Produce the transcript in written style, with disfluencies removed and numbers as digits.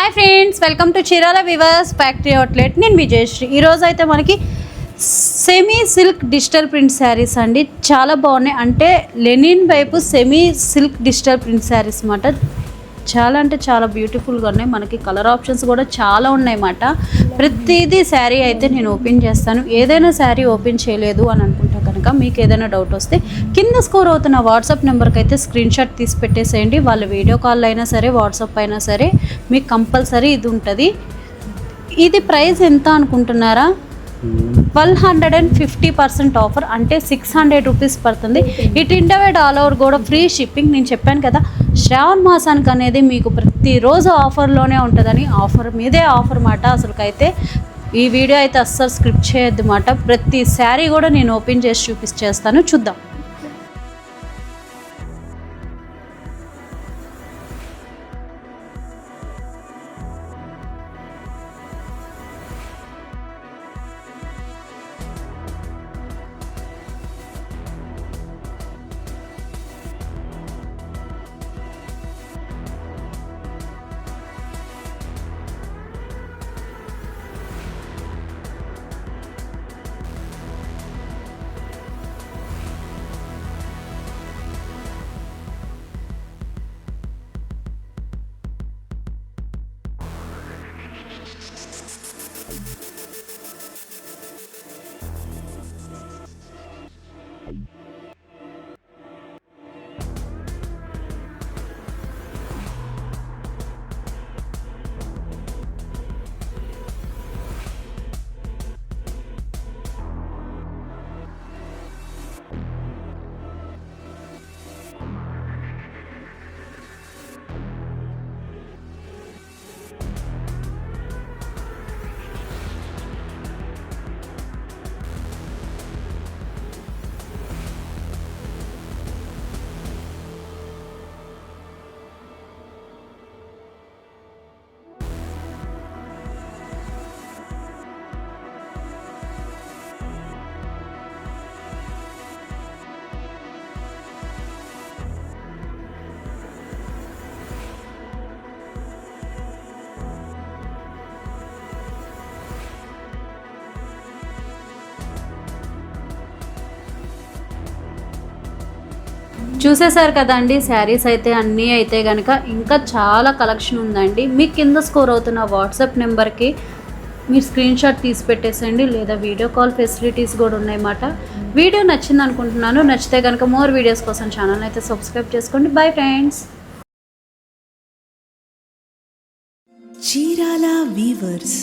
Hi friends, welcome to Chirala viewers factory outlet. నేను విజయశ్రీ. ఈరోజు అయితే మనకి semi silk digital print saris అండి. చాలా బాగున్నాయి. అంటే లెనిన్ వైపు semi silk digital print saris అన్నమాట. చాలా అంటే చాలా బ్యూటిఫుల్గా ఉన్నాయి. మనకి కలర్ ఆప్షన్స్ కూడా చాలా ఉన్నాయన్నమాట. ప్రతిదీ శారీ అయితే నేను ఓపెన్ చేస్తాను. ఏదైనా శారీ ఓపెన్ చేయలేదు అని అనుకుంటే కనుక మీకు ఏదైనా డౌట్ వస్తే కింద స్కోర్ అవుతున్న వాట్సాప్ నెంబర్కి అయితే స్క్రీన్ షాట్ తీసి పెట్టేసేయండి. వాళ్ళ వీడియో కాల్ అయినా సరే, వాట్సాప్ అయినా సరే మీకు కంపల్సరీ ఇది ఉంటుంది. ఇది ప్రైస్ ఎంత అనుకుంటున్నారా? 1250% ఆఫర్, అంటే 600 రూపీస్ పడుతుంది. ఇట్ ఇండియా ఆల్ ఓవర్ కూడా ఫ్రీ షిప్పింగ్. నేను చెప్పాను కదా, శ్రావణ మాసానికి అనేది మీకు ప్రతిరోజు ఆఫర్లోనే ఉంటుందని. ఆఫర్ మీదే ఆఫర్ మాట. అసలుకైతే ఈ వీడియో అయితే అస్సలు స్క్రిప్ట్ చేయొద్దు మాట. ప్రతి శారీ కూడా నేను ఓపెన్ చేసి చూపిస్తాను, చూద్దాం. చూసేశారు కదండి, శారీస్ అయితే అన్నీ అయితే కనుక ఇంకా చాలా కలెక్షన్ ఉందండి. మీకు కింద స్కోర్ అవుతున్న వాట్సాప్ నెంబర్కి మీరు స్క్రీన్ షాట్ తీసి పెట్టేసండి, లేదా వీడియో కాల్ ఫెసిలిటీస్ కూడా ఉన్నాయన్నమాట. వీడియో నచ్చింది అనుకుంటున్నాను. నచ్చితే కనుక మోర్ వీడియోస్ కోసం ఛానల్ అయితే సబ్స్క్రైబ్ చేసుకోండి. Bye friends. చీరాల వీవర్స్.